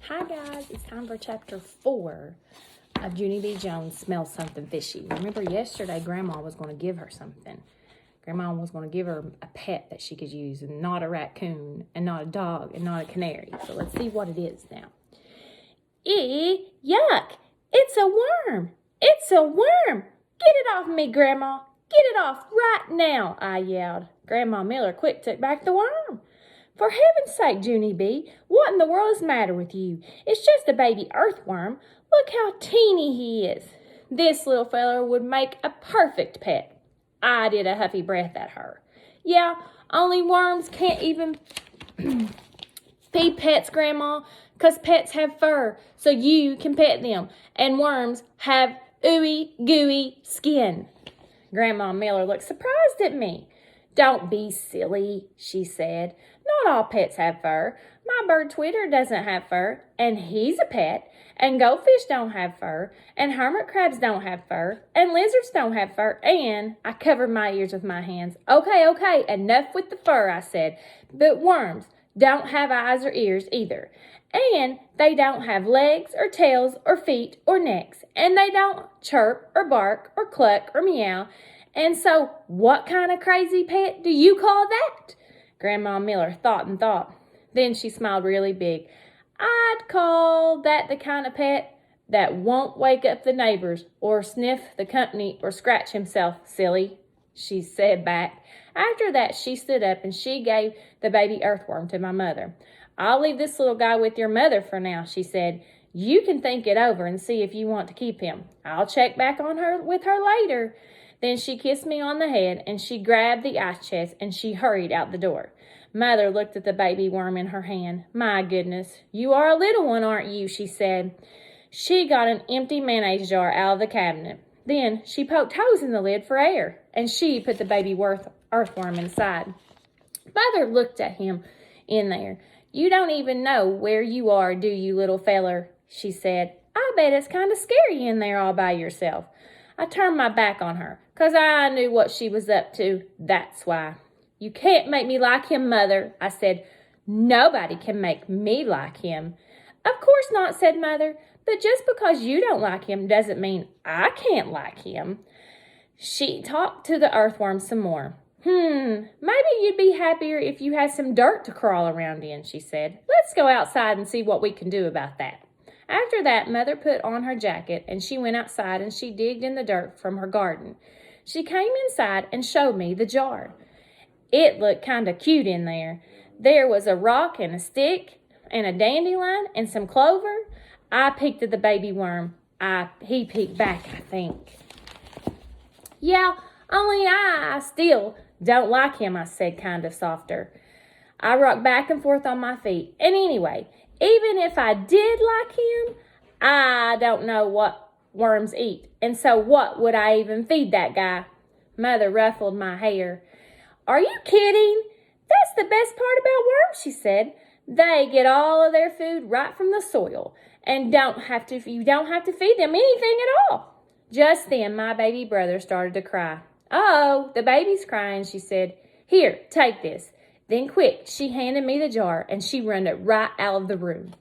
Hi guys, it's time for chapter 4 of Junie B. Jones Smells Something Fishy. Remember yesterday Grandma was going to give her something. Grandma was going to give her a pet that she could use, and not a raccoon, and not a dog, and not a canary. So let's see what it is now. Yuck! It's a worm! It's a worm! Get it off me, Grandma! Get it off right now! I yelled. Grandma Miller quick took back the worm. For heaven's sake, Junie B., what in the world is the matter with you? It's just a baby earthworm. Look how teeny he is. This little feller would make a perfect pet. I did a huffy breath at her. Yeah, only worms can't even be pets, Grandma, 'cause pets have fur, so you can pet them, and worms have ooey gooey skin. Grandma Miller looked surprised at me. Don't be silly, she said. Not all pets have fur. My bird Twitter doesn't have fur, and he's a pet. And goldfish don't have fur, and hermit crabs don't have fur, and lizards don't have fur, and I covered my ears with my hands. Okay, enough with the fur, I said. But worms don't have eyes or ears either. And they don't have legs or tails or feet or necks. And they don't chirp or bark or cluck or meow. And so, what kind of crazy pet do you call that? Grandma Miller thought and thought. Then she smiled really big. I'd call that the kind of pet that won't wake up the neighbors or sniff the company or scratch himself, silly, she said back. After that, she stood up and she gave the baby earthworm to my mother. I'll leave this little guy with your mother for now, she said. You can think it over and see if you want to keep him. I'll check back on her with her later. Then she kissed me on the head, and she grabbed the ice chest, and she hurried out the door. Mother looked at the baby worm in her hand. My goodness, you are a little one, aren't you, she said. She got an empty mayonnaise jar out of the cabinet. Then she poked holes in the lid for air, and she put the baby earthworm inside. Mother looked at him in there. You don't even know where you are, do you, little feller, she said. I bet it's kind of scary in there all by yourself. I turned my back on her, 'cause I knew what she was up to, that's why. You can't make me like him, Mother, I said. Nobody can make me like him. Of course not, said Mother, but just because you don't like him doesn't mean I can't like him. She talked to the earthworm some more. Maybe you'd be happier if you had some dirt to crawl around in, she said. Let's go outside and see what we can do about that. After that, Mother put on her jacket, and she went outside and she digged in the dirt from her garden. She came inside and showed me the jar. It looked kind of cute in there. There was a rock and a stick and a dandelion and some clover. I peeked at the baby worm. He peeked back, I think. Yeah, only I still don't like him, I said kind of softer. I rocked back and forth on my feet. And anyway, even if I did like him, I don't know what worms eat. And so what would I even feed that guy? Mother ruffled my hair. Are you kidding? That's the best part about worms, she said. They get all of their food right from the soil and you don't have to feed them anything at all. Just then, my baby brother started to cry. Oh, the baby's crying, she said. Here, take this. Then quick, she handed me the jar, and she ran it right out of the room.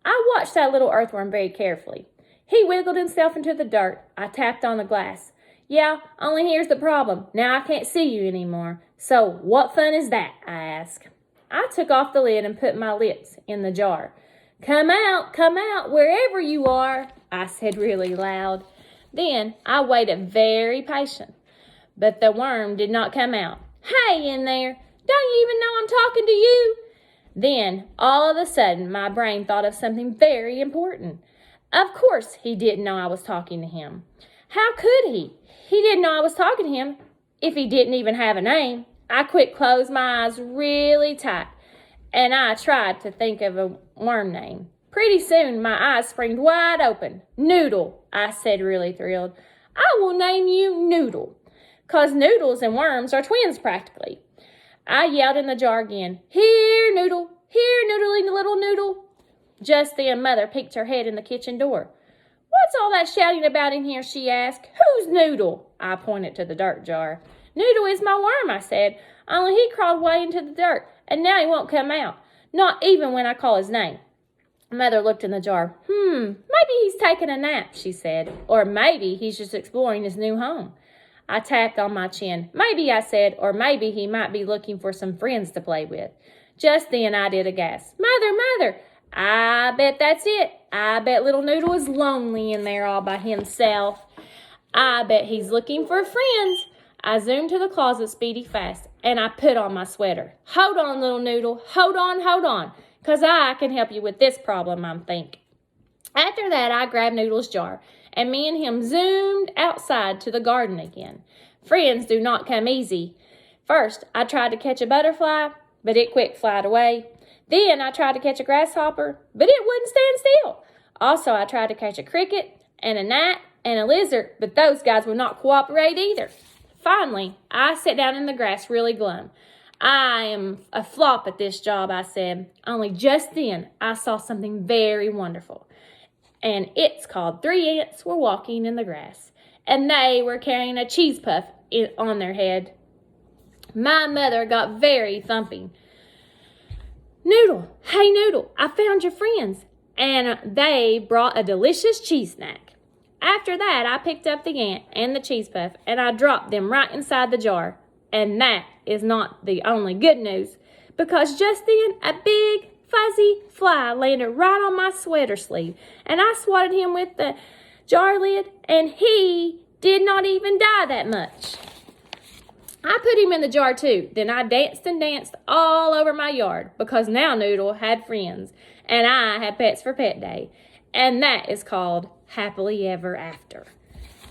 I watched that little earthworm very carefully. He wiggled himself into the dirt. I tapped on the glass. Yeah, only here's the problem. Now I can't see you anymore. So what fun is that? I asked. I took off the lid and put my lips in the jar. Come out, wherever you are, I said really loud. Then I waited very patient, but the worm did not come out. Hey in there, don't you even know I'm talking to you? Then, all of a sudden, my brain thought of something very important. Of course he didn't know I was talking to him. How could he? He didn't know I was talking to him if he didn't even have a name. I quick closed my eyes really tight, and I tried to think of a worm name. Pretty soon, my eyes sprang wide open. Noodle, I said, really thrilled. I will name you Noodle, 'cause noodles and worms are twins practically. I yelled in the jar again, Here, Noodle, here, noodling little Noodle. Just then, Mother peeked her head in the kitchen door. What's all that shouting about in here, she asked. Who's Noodle? I pointed to the dirt jar. Noodle is my worm, I said, only he crawled way into the dirt, and now he won't come out, not even when I call his name. Mother looked in the jar. Maybe he's taking a nap, she said. Or maybe he's just exploring his new home. I tapped on my chin. Maybe, I said, or maybe he might be looking for some friends to play with. Just then I did a gasp. Mother, I bet that's it. I bet little Noodle is lonely in there all by himself. I bet he's looking for friends. I zoomed to the closet speedy fast, and I put on my sweater. Hold on, little Noodle. Hold on. 'Cause I can help you with this problem, I think. After that, I grabbed Noodle's jar, and me and him zoomed outside to the garden again. Friends do not come easy. First, I tried to catch a butterfly, but it quick flied away. Then I tried to catch a grasshopper, but it wouldn't stand still. Also, I tried to catch a cricket and a gnat and a lizard, but those guys would not cooperate either. Finally, I sat down in the grass really glum. I am a flop at this job, I said. Only just then, I saw something very wonderful. And it's called 3 ants were walking in the grass. And they were carrying a cheese puff on their head. My mother got very thumping. Noodle, hey Noodle, I found your friends. And they brought a delicious cheese snack. After that, I picked up the ant and the cheese puff, and I dropped them right inside the jar. And that is not the only good news, because just then a big fuzzy fly landed right on my sweater sleeve, and I swatted him with the jar lid, and he did not even die that much. I put him in the jar too. Then I danced and danced all over my yard, because now Noodle had friends, and I had pets for pet day, and that is called happily ever after.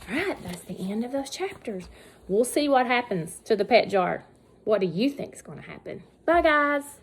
All right, that's the end of those chapters. We'll see what happens to the pet jar. What do you think is going to happen? Bye, guys.